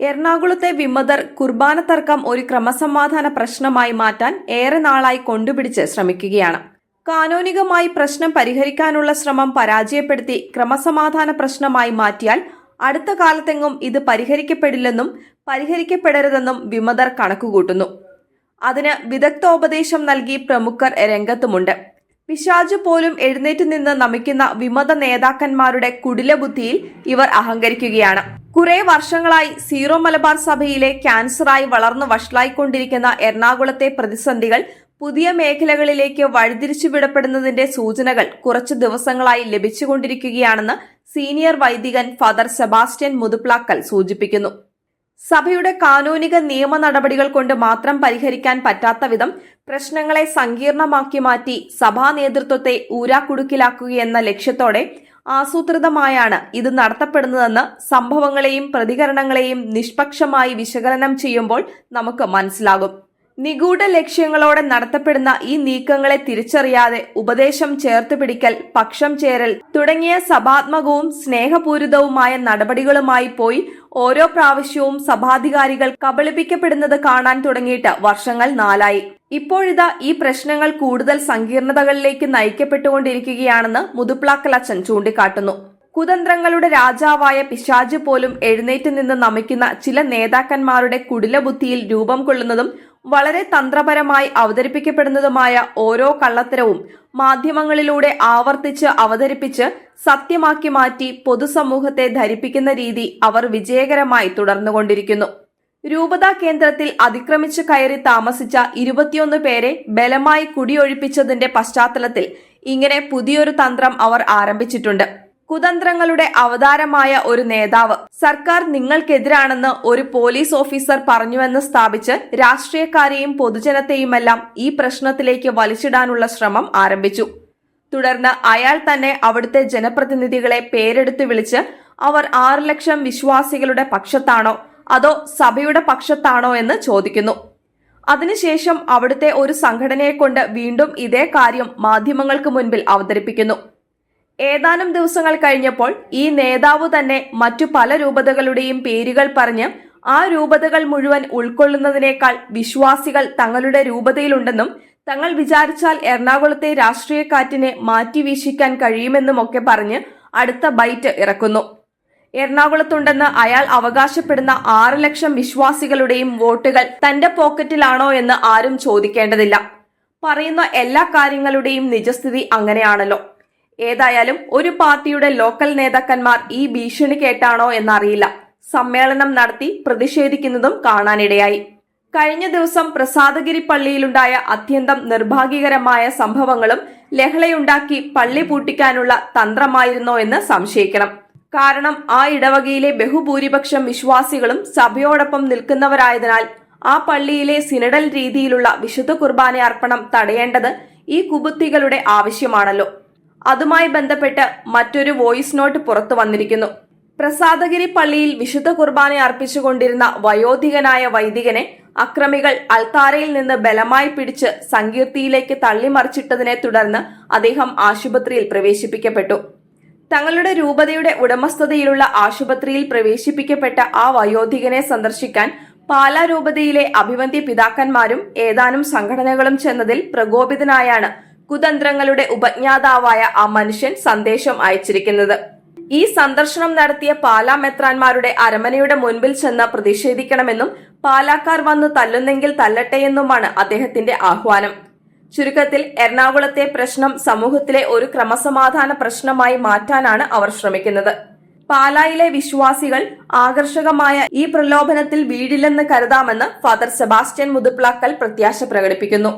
എറണാകുളത്തെ വിമതർ കുർബാന തർക്കം ഒരു ക്രമസമാധാന പ്രശ്നമായി മാറ്റാൻ ഏറെ നാളായി കൊണ്ടുപിടിച്ച് ശ്രമിക്കുകയാണ്. കാനോനികമായി പ്രശ്നം പരിഹരിക്കാനുള്ള ശ്രമം പരാജയപ്പെടുത്തി ക്രമസമാധാന പ്രശ്നമായി മാറ്റിയാൽ അടുത്ത കാലത്തെങ്ങും ഇത് പരിഹരിക്കപ്പെടില്ലെന്നും പരിഹരിക്കപ്പെടരുതെന്നും വിമതർ കണക്കുകൂട്ടുന്നു. അതിന് വിദഗ്ധോപദേശം നൽകി പ്രമുഖർ രംഗത്തുമുണ്ട്. പിശാചു പോലും എഴുന്നേറ്റ് നിന്ന് നമിക്കുന്ന വിമത നേതാക്കന്മാരുടെ കുടിലബുദ്ധിയിൽ ഇവർ അഹങ്കരിക്കുകയാണ്. കുറെ വർഷങ്ങളായി സീറോ മലബാർ സഭയിലെ ക്യാൻസറായി വളർന്നു വഷളായിക്കൊണ്ടിരിക്കുന്ന എറണാകുളത്തെ പ്രതിസന്ധികൾ പുതിയ മേഖലകളിലേക്ക് വഴിതിരിച്ചുവിടപ്പെടുന്നതിന്റെ സൂചനകൾ കുറച്ചു ദിവസങ്ങളായി ലഭിച്ചുകൊണ്ടിരിക്കുകയാണെന്ന് സീനിയർ വൈദികൻ ഫാദർ സെബാസ്റ്റ്യൻ മുതുപ്ലാക്കൽ സൂചിപ്പിക്കുന്നു. സഭയുടെ കാനോനിക നിയമ നടപടികൾ കൊണ്ട് മാത്രം പരിഹരിക്കാൻ പറ്റാത്ത വിധം പ്രശ്നങ്ങളെ സങ്കീർണമാക്കി മാറ്റി സഭാ നേതൃത്വത്തെ ഊരാക്കുടുക്കിലാക്കുകയെന്ന ലക്ഷ്യത്തോടെ ആസൂത്രിതമായാണ് ഇത് നടത്തപ്പെടുന്നതെന്ന് സംഭവങ്ങളെയും പ്രതികരണങ്ങളെയും നിഷ്പക്ഷമായി വിശകലനം ചെയ്യുമ്പോൾ നമുക്ക് മനസ്സിലാകും. നിഗൂഢ ലക്ഷ്യങ്ങളോടെ നടത്തപ്പെടുന്ന ഈ നീക്കങ്ങളെ തിരിച്ചറിയാതെ ഉപദേശം ചേർത്തുപിടിക്കൽ, പക്ഷം ചേരൽ തുടങ്ങിയ സഭാത്മകവും സ്നേഹപൂരിതവുമായ നടപടികളുമായി പോയി ഓരോ പ്രാവശ്യവും സഭാധികാരികൾ കബളിപ്പിക്കപ്പെടുന്നത് കാണാൻ തുടങ്ങിയിട്ട് വർഷങ്ങൾ നാലായി. ഇപ്പോഴിതാ ഈ പ്രശ്നങ്ങൾ കൂടുതൽ സങ്കീർണതകളിലേക്ക് നയിക്കപ്പെട്ടുകൊണ്ടിരിക്കുകയാണെന്ന് മുതുപ്ലാക്കലച്ചൻ ചൂണ്ടിക്കാട്ടുന്നു. കുതന്ത്രങ്ങളുടെ രാജാവായ പിശാച് പോലും എഴുന്നേറ്റ് നിന്ന് നമിക്കുന്ന ചില നേതാക്കന്മാരുടെ കുടിലബുദ്ധിയിൽ രൂപം കൊള്ളുന്നതും വളരെ തന്ത്രപരമായി അവതരിപ്പിക്കപ്പെടുന്നതുമായ ഓരോ കള്ളത്തരവും മാധ്യമങ്ങളിലൂടെ ആവർത്തിച്ച് അവതരിപ്പിച്ച് സത്യമാക്കി മാറ്റി പൊതുസമൂഹത്തെ ധരിപ്പിക്കുന്ന രീതി അവർ വിജയകരമായി തുടർന്നുകൊണ്ടിരിക്കുന്നു. രൂപതാ കേന്ദ്രത്തിൽ അതിക്രമിച്ചു കയറി താമസിച്ച 21 പേരെ ബലമായി കുടിയൊഴിപ്പിച്ചതിന്റെ പശ്ചാത്തലത്തിൽ ഇങ്ങനെ പുതിയൊരു തന്ത്രം അവർ ആരംഭിച്ചിട്ടുണ്ട്. കുതന്ത്രങ്ങളുടെ അവതാരമായ ഒരു നേതാവ് സർക്കാർ നിങ്ങൾക്കെതിരാണെന്ന് ഒരു പോലീസ് ഓഫീസർ പറഞ്ഞുവെന്ന് സ്ഥാപിച്ച് രാഷ്ട്രീയക്കാരെയും പൊതുജനത്തെയുമെല്ലാം ഈ പ്രശ്നത്തിലേക്ക് വലിച്ചിടാനുള്ള ശ്രമം ആരംഭിച്ചു. തുടർന്ന് അയാൾ തന്നെ അവിടുത്തെ ജനപ്രതിനിധികളെ പേരെടുത്ത് വിളിച്ച് അവർ 6 ലക്ഷം വിശ്വാസികളുടെ പക്ഷത്താണോ അതോ സഭയുടെ പക്ഷത്താണോ എന്ന് ചോദിക്കുന്നു. അതിനുശേഷം അവിടുത്തെ ഒരു സംഘടനയെക്കൊണ്ട് വീണ്ടും ഇതേ കാര്യം മാധ്യമങ്ങൾക്ക് മുൻപിൽ അവതരിപ്പിക്കുന്നു. ഏതാനും ദിവസങ്ങൾ കഴിഞ്ഞപ്പോൾ ഈ നേതാവ് തന്നെ മറ്റു പല രൂപതകളുടെയും പേരുകൾ പറഞ്ഞ് ആ രൂപതകൾ മുഴുവൻ ഉൾക്കൊള്ളുന്നതിനേക്കാൾ വിശ്വാസികൾ തങ്ങളുടെ രൂപതയിലുണ്ടെന്നും തങ്ങൾ വിചാരിച്ചാൽ എറണാകുളത്തെ രാഷ്ട്രീയക്കാറ്റിനെ മാറ്റിവീശിക്കാൻ കഴിയുമെന്നുമൊക്കെ പറഞ്ഞ് അടുത്ത ബൈറ്റ് ഇറക്കുന്നു. എറണാകുളത്തുണ്ടെന്ന് അയാൾ അവകാശപ്പെടുന്ന 6 ലക്ഷം വിശ്വാസികളുടെയും വോട്ടുകൾ തന്റെ പോക്കറ്റിലാണോ എന്ന് ആരും ചോദിക്കേണ്ടതില്ല. പറയുന്ന എല്ലാ കാര്യങ്ങളുടെയും നിജസ്ഥിതി അങ്ങനെയാണല്ലോ. ഏതായാലും ഒരു പാർട്ടിയുടെ ലോക്കൽ നേതാക്കന്മാർ ഈ ഭീഷണി കേട്ടാണോ എന്നറിയില്ല സമ്മേളനം നടത്തി പ്രതിഷേധിക്കുന്നതും കാണാനിടയായി. കഴിഞ്ഞ ദിവസം പ്രസാദഗിരി പള്ളിയിലുണ്ടായ അത്യന്തം നിർഭാഗ്യകരമായ സംഭവങ്ങളും ലഹളയുണ്ടാക്കി പള്ളി പൂട്ടിക്കാനുള്ള തന്ത്രമായിരുന്നോ എന്ന് സംശയിക്കണം. കാരണം ആ ഇടവകയിലെ ബഹുഭൂരിപക്ഷം വിശ്വാസികളും സഭയോടൊപ്പം നിൽക്കുന്നവരായതിനാൽ ആ പള്ളിയിലെ സിനഡൽ രീതിയിലുള്ള വിശുദ്ധ കുർബാന അർപ്പണം തടയേണ്ടത് ഈ കുബുദ്ധികളുടെ ആവശ്യമാണല്ലോ. അതുമായി ബന്ധപ്പെട്ട് മറ്റൊരു വോയിസ് നോട്ട് പുറത്തു വന്നിരിക്കുന്നു. പ്രസാദഗിരി പള്ളിയിൽ വിശുദ്ധ കുർബാന അർപ്പിച്ചുകൊണ്ടിരുന്ന വയോധികനായ വൈദികനെ അക്രമികൾ അൾത്താരയിൽ നിന്ന് ബലമായി പിടിച്ച് സങ്കീർത്തിയിലേക്ക് തള്ളിമറിച്ചിട്ടതിനെ തുടർന്ന് അദ്ദേഹം ആശുപത്രിയിൽ പ്രവേശിപ്പിക്കപ്പെട്ടു. തങ്ങളുടെ രൂപതയുടെ ഉടമസ്ഥതയിലുള്ള ആശുപത്രിയിൽ പ്രവേശിപ്പിക്കപ്പെട്ട ആ വയോധികനെ സന്ദർശിക്കാൻ പാലാ രൂപതയിലെ അഭിവന്ദ്യ പിതാക്കന്മാരും ഏതാനും സംഘടനകളും ചെന്നതിൽ പ്രകോപിതനായാണ് കുതന്ത്രങ്ങളുടെ ഉപജ്ഞാതാവായ ആ മനുഷ്യൻ സന്ദേശം അയച്ചിരിക്കുന്നത്. ഈ സന്ദർശനം നടത്തിയ പാലാ മെത്രാന്മാരുടെ അരമനയുടെ മുൻപിൽ ചെന്ന് പ്രതിഷേധിക്കണമെന്നും പാലാക്കാർ വന്ന് തല്ലുന്നെങ്കിൽ തല്ലട്ടെയെന്നുമാണ് അദ്ദേഹത്തിന്റെ ആഹ്വാനം. ചുരുക്കത്തിൽ എറണാകുളത്തെ പ്രശ്നം സമൂഹത്തിലെ ഒരു ക്രമസമാധാന പ്രശ്നമായി മാറ്റാനാണ് അവർ ശ്രമിക്കുന്നത്. പാലായിലെ വിശ്വാസികൾ ആകർഷകമായ ഈ പ്രലോഭനത്തിൽ വീഴില്ലെന്ന് കരുതാമെന്ന് ഫാദർ സെബാസ്റ്റ്യൻ മുതുപ്ലാക്കൽ പ്രത്യാശ പ്രകടിപ്പിക്കുന്നു.